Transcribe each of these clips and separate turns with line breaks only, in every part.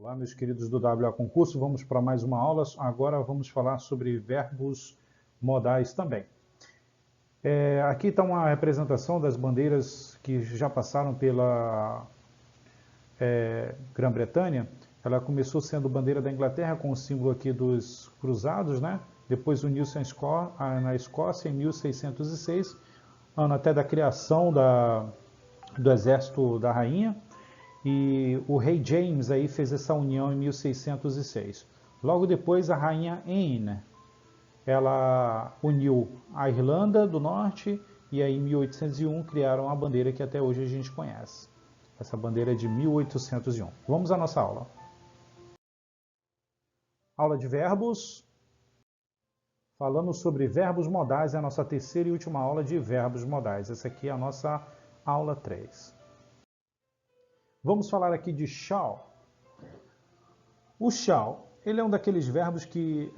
Olá, meus queridos do WA Concurso, vamos para mais uma aula. Agora vamos falar sobre verbos modais também. Aqui está uma representação das bandeiras que já passaram pela Grã-Bretanha. Ela começou sendo bandeira da Inglaterra com o símbolo aqui dos cruzados, né? Depois uniu-se na Escócia em 1606, ano até da criação do exército da rainha. E o rei James aí fez essa união em 1606. Logo depois, a rainha Anne, ela uniu a Irlanda do Norte e aí em 1801 criaram a bandeira que até hoje a gente conhece. Essa bandeira é de 1801. Vamos à nossa aula. Aula de verbos. Falando sobre verbos modais, é a nossa terceira e última aula de verbos modais. Essa aqui é a nossa aula 3. Vamos falar aqui de shall. O shall, ele é um daqueles verbos que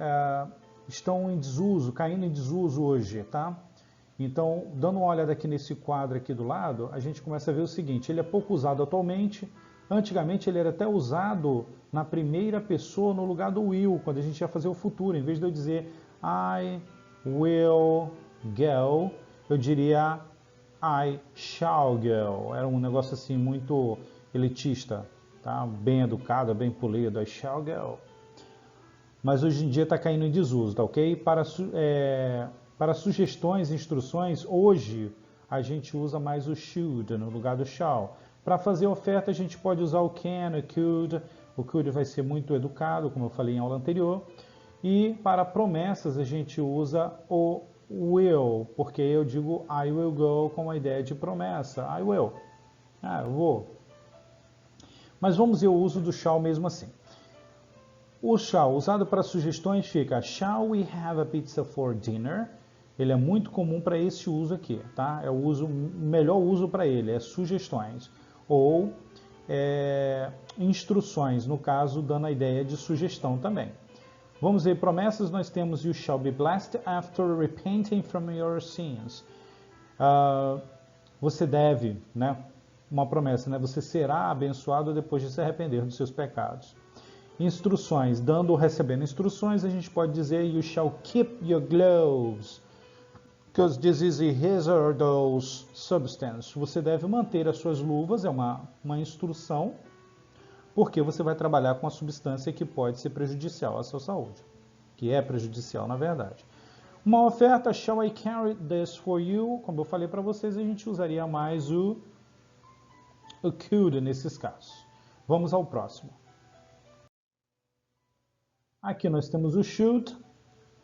estão em desuso, caindo em desuso hoje, tá? Então, dando uma olhada aqui nesse quadro aqui do lado, a gente começa a ver o seguinte, ele é pouco usado atualmente. Antigamente ele era até usado na primeira pessoa no lugar do will, quando a gente ia fazer o futuro. Em vez de eu dizer I will go, eu diria I shall go. Era um negócio assim muito elitista, tá? Bem educado, bem polido, I shall go. Mas hoje em dia está caindo em desuso, tá ok? Para sugestões, instruções, hoje a gente usa mais o should no lugar do shall. Para fazer oferta a gente pode usar o can, o could. O could vai ser muito educado, como eu falei em aula anterior. E para promessas a gente usa o will, porque eu digo I will go com a ideia de promessa. I will. Eu vou. Mas vamos ver o uso do shall mesmo assim. O shall, usado para sugestões, fica shall we have a pizza for dinner? Ele é muito comum para esse uso aqui, tá? É o melhor uso para ele, é sugestões. Ou instruções, no caso, dando a ideia de sugestão também. Vamos ver promessas, nós temos you shall be blessed after repenting from your sins. Você deve, né? Uma promessa, né? Você será abençoado depois de se arrepender dos seus pecados. Instruções, dando ou recebendo instruções, a gente pode dizer you shall keep your gloves, because this is a hazardous substance. Você deve manter as suas luvas, é uma instrução, porque você vai trabalhar com uma substância que pode ser prejudicial à sua saúde, que é prejudicial na verdade. Uma oferta, shall I carry this for you? Como eu falei para vocês, a gente usaria mais o could nesses casos. Vamos ao próximo. Aqui nós temos o should,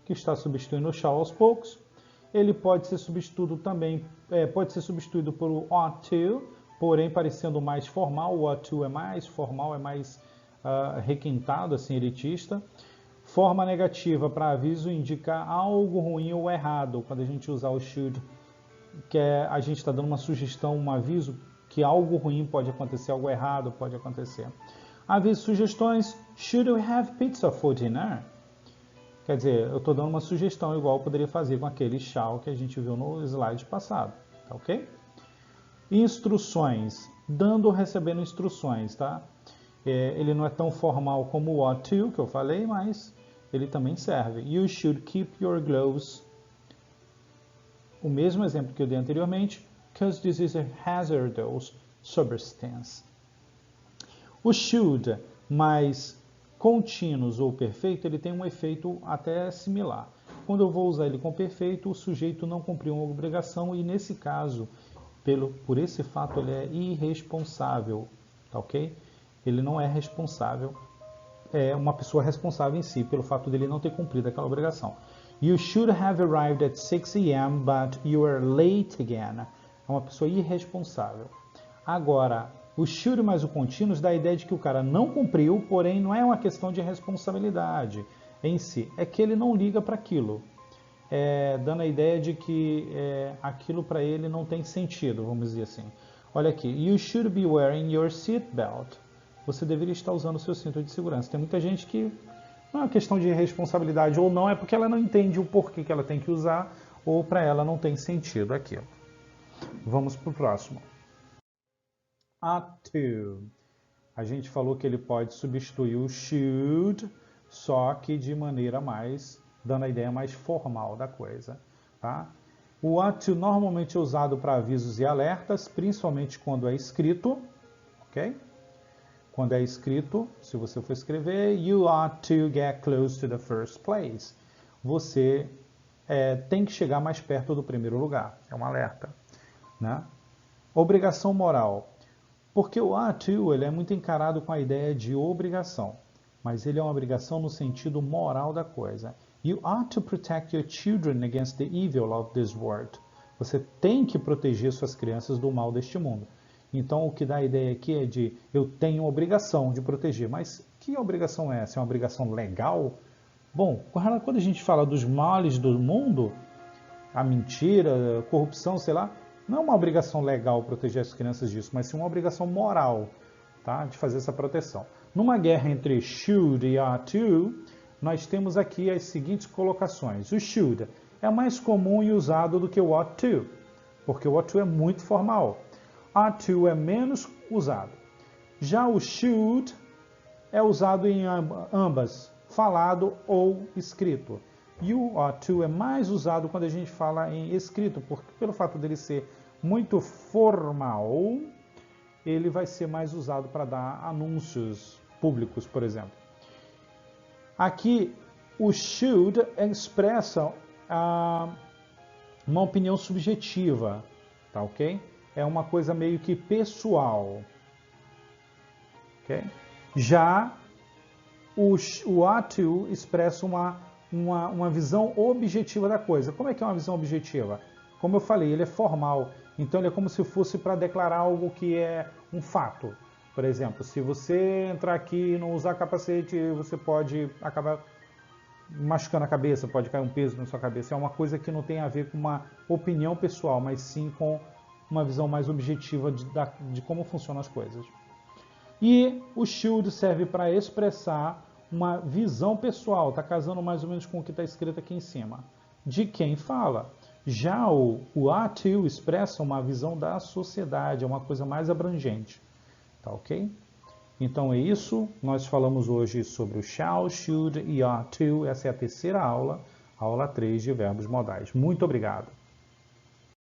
que está substituindo o shall aos poucos. Ele pode ser substituído também, por o ought to, porém parecendo mais formal. O ought to é mais formal, é mais requintado, assim, elitista. Forma negativa para aviso indicar algo ruim ou errado. Quando a gente usar o should, que a gente está dando uma sugestão, um aviso que algo ruim pode acontecer, algo errado pode acontecer. Aviso, sugestões. Should we have pizza for dinner? Quer dizer, eu estou dando uma sugestão igual eu poderia fazer com aquele shall que a gente viu no slide passado, tá ok? Instruções. Dando ou recebendo instruções, tá? Ele não é tão formal como o ought to, que eu falei, mas ele também serve. You should keep your gloves. O mesmo exemplo que eu dei anteriormente, because this is a hazardous substance. O should, mais contínuos ou perfeito, ele tem um efeito até similar. Quando eu vou usar ele com perfeito, o sujeito não cumpriu uma obrigação e, nesse caso, por esse fato, ele é irresponsável, tá ok? Ele não é responsável, é uma pessoa responsável em si, pelo fato dele não ter cumprido aquela obrigação. You should have arrived at 6 a.m., but you are late again. É uma pessoa irresponsável. Agora, o should mais o contínuo dá a ideia de que o cara não cumpriu, porém não é uma questão de responsabilidade em si. É que ele não liga para aquilo. Dando a ideia de que aquilo para ele não tem sentido, vamos dizer assim. Olha aqui. You should be wearing your seatbelt. Você deveria estar usando o seu cinto de segurança. Tem muita gente que não é uma questão de responsabilidade ou não, é porque ela não entende o porquê que ela tem que usar ou para ela não tem sentido aquilo. Vamos para o próximo. Ought to. a gente falou que ele pode substituir o should, só que de maneira mais, dando a ideia mais formal da coisa, tá? O ought to normalmente é usado para avisos e alertas, principalmente quando é escrito, ok? Quando é escrito, se você for escrever, you ought to get close to the first place. Você tem que chegar mais perto do primeiro lugar. É um alerta, né? Obrigação moral. Porque o ought to, ele é muito encarado com a ideia de obrigação, mas ele é uma obrigação no sentido moral da coisa. You ought to protect your children against the evil of this world. Você tem que proteger suas crianças do mal deste mundo. Então, o que dá a ideia aqui é de eu tenho obrigação de proteger. Mas que obrigação é essa? É uma obrigação legal? Bom, quando a gente fala dos males do mundo, a mentira, a corrupção, sei lá, não é uma obrigação legal proteger as crianças disso, mas sim uma obrigação moral, tá? De fazer essa proteção. Numa guerra entre should e ought to, nós temos aqui as seguintes colocações. O should é mais comum e usado do que o ought to, porque o ought to é muito formal. Ought to é menos usado. Já o should é usado em ambas, falado ou escrito. E o ought to é mais usado quando a gente fala em escrito, porque pelo fato dele ser muito formal, ele vai ser mais usado para dar anúncios públicos, por exemplo. Aqui, o should expressa uma opinião subjetiva, tá ok? É uma coisa meio que pessoal, ok? Já o ought to expressa uma visão objetiva da coisa. Como é que é uma visão objetiva? Como eu falei, ele é formal, então ele é como se fosse para declarar algo que é um fato. Por exemplo, se você entrar aqui e não usar capacete, você pode acabar machucando a cabeça, pode cair um peso na sua cabeça. É uma coisa que não tem a ver com uma opinião pessoal, mas sim com uma visão mais objetiva de como funcionam as coisas. E o should serve para expressar uma visão pessoal, está casando mais ou menos com o que está escrito aqui em cima, de quem fala. Já o ought to expressa uma visão da sociedade, é uma coisa mais abrangente. Tá ok? Então é isso, nós falamos hoje sobre o shall, should e ought to, essa é a terceira aula, aula 3 de verbos modais. Muito obrigado!